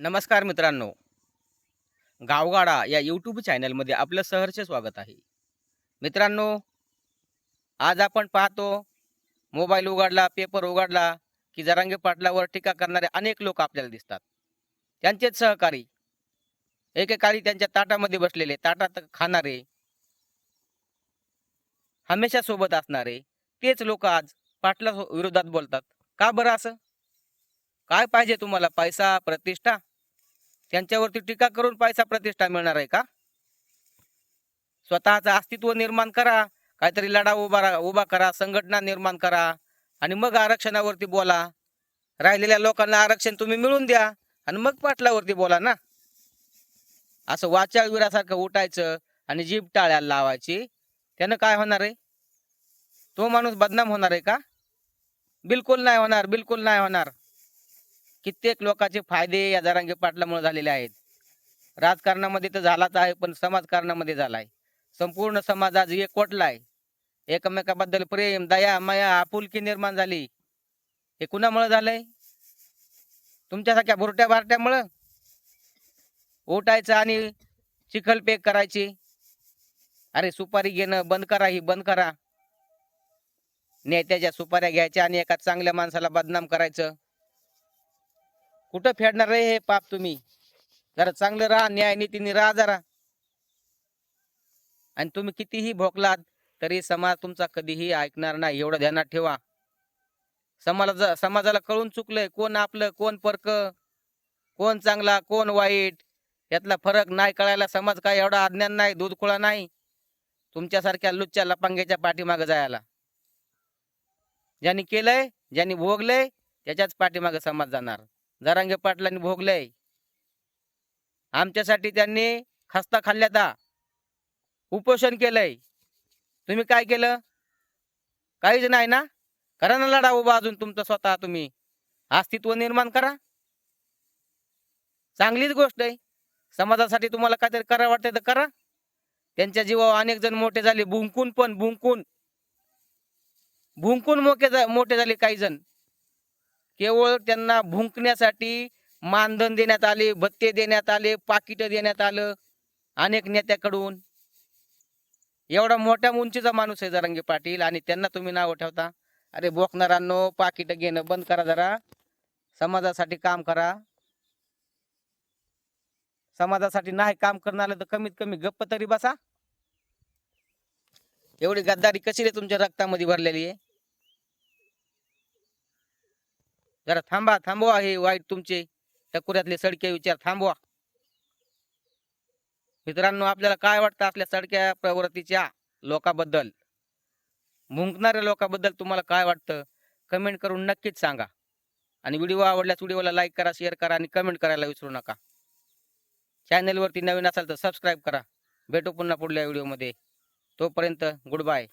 नमस्कार मित्रांनो, गावगाडा या यूट्यूब चॅनलमध्ये आपलं सहर्ष स्वागत आहे. मित्रांनो, आज आपण पाहतो मोबाईल उघडला, पेपर उघडला, की जरांगे पाटलावर टीका करणारे अनेक लोक आपल्याला दिसतात. त्यांचेच सहकारी, एकेकाळी त्यांच्या ताटामध्ये बसलेले, ताटात खाणारे, हमेशा सोबत असणारे, तेच लोक आज पाटला विरोधात बोलतात. का बरं असं? काय पाहिजे तुम्हाला? पैसा, प्रतिष्ठा? त्यांच्यावरती टीका करून पैसा, प्रतिष्ठा मिळणार आहे का? स्वतःचं अस्तित्व निर्माण करा, काहीतरी लढा उभा करा, संघटना निर्माण करा आणि मग आरक्षणावरती बोला. राहिलेल्या लोकांना आरक्षण तुम्ही मिळवून द्या आणि मग पाटलावरती बोला ना. असं वाचाळवीरासारखं उठायचं आणि जीभ टाळ्याला लावायची, त्यानं काय होणार आहे? तो माणूस बदनाम होणार आहे का? बिलकुल नाही होणार, बिलकुल नाही होणार. कित्येक लोकांचे फायदे या जरांगे पाटलामुळे झालेले आहेत. राजकारणामध्ये तर झालाच आहे, पण समाजकारणामध्ये झालाय. संपूर्ण समाज आज एकवटलाय. एकमेकाबद्दल प्रेम, दया, माया, आपुलकी निर्माण झाली. हे कुणामुळे झालंय? तुमच्यासारख्या भुरट्या बारट्यामुळं. उठायचं आणि चिखलपेक करायची. अरे सुपारी घेणं बंद करा, ही बंद करा. नेत्याच्या सुपाऱ्या घ्यायच्या आणि एका चांगल्या माणसाला बदनाम करायचं. कुठं फेडणार रे हे पाप तुम्ही? जरा चांगलं राहा, न्याय नीतीने राहा जरा. आणि तुम्ही कितीही भोकलात तरी समाज तुमचा कधीही ऐकणार नाही, एवढं ध्यानात ठेवा. समाजाला कळून चुकलंय कोण आपलं, कोण परक, कोण चांगला, कोण वाईट, यातला फरक नाही कळायला समाज काय एवढा अज्ञान नाही, दूधखोळा नाही तुमच्यासारख्या लुच्च्या लपांग्याच्या पाठीमागे जायला. ज्यांनी केलंय, ज्यांनी भोगलंय, त्याच्याच पाठीमागे समाज जाणार. जरांगे पाटलांनी भोगलंय. आमच्यासाठी त्यांनी खस्ता खाल्ल्याता, उपोषण केलंय. तुम्ही काय केलं? काहीच नाही ना. करा ना लढा उभा अजून तुमचं स्वतः. तुम्ही अस्तित्व निर्माण करा. चांगलीच गोष्ट आहे. समाजासाठी तुम्हाला काहीतरी करा वाटतं तर करा. त्यांच्या जीवावर अनेक जण मोठे झाले, भुंकून मोठे झाले काही जण. केवळ त्यांना भुंकण्यासाठी मानधन देण्यात आले, भत्ते देण्यात आले, पाकिट देण्यात आलं अनेक नेत्याकडून. एवढा मोठ्या उंचीचा माणूस आहे जरांगे पाटील आणि त्यांना तुम्ही नाव ठेवता. अरे बोकणारांनो, पाकिट घेणं बंद करा जरा. समाजासाठी काम करा. समाजासाठी नाही काम करणार तर कमीत कमी गप्प तरी बसा. एवढी गद्दारी कशी रे तुमच्या रक्तामध्ये भरलेली आहे? जरा थांबवा हे वाईट तुमचे टकुऱ्यातले सडके विचार थांबवा. मित्रांनो, आपल्याला काय वाटतं आपल्या सडक्या प्रवृत्तीच्या लोकांबद्दल, भुंकणाऱ्या लोकांबद्दल तुम्हाला काय वाटतं? कमेंट करून नक्कीच सांगा. आणि व्हिडिओ आवडल्यास व्हिडिओला लाईक करा, शेअर करा आणि कमेंट करायला विसरू नका. चॅनलवरती नवीन असाल तर सबस्क्राईब करा. भेटू पुन्हा पुढल्या व्हिडिओमध्ये. तोपर्यंत गुड बाय.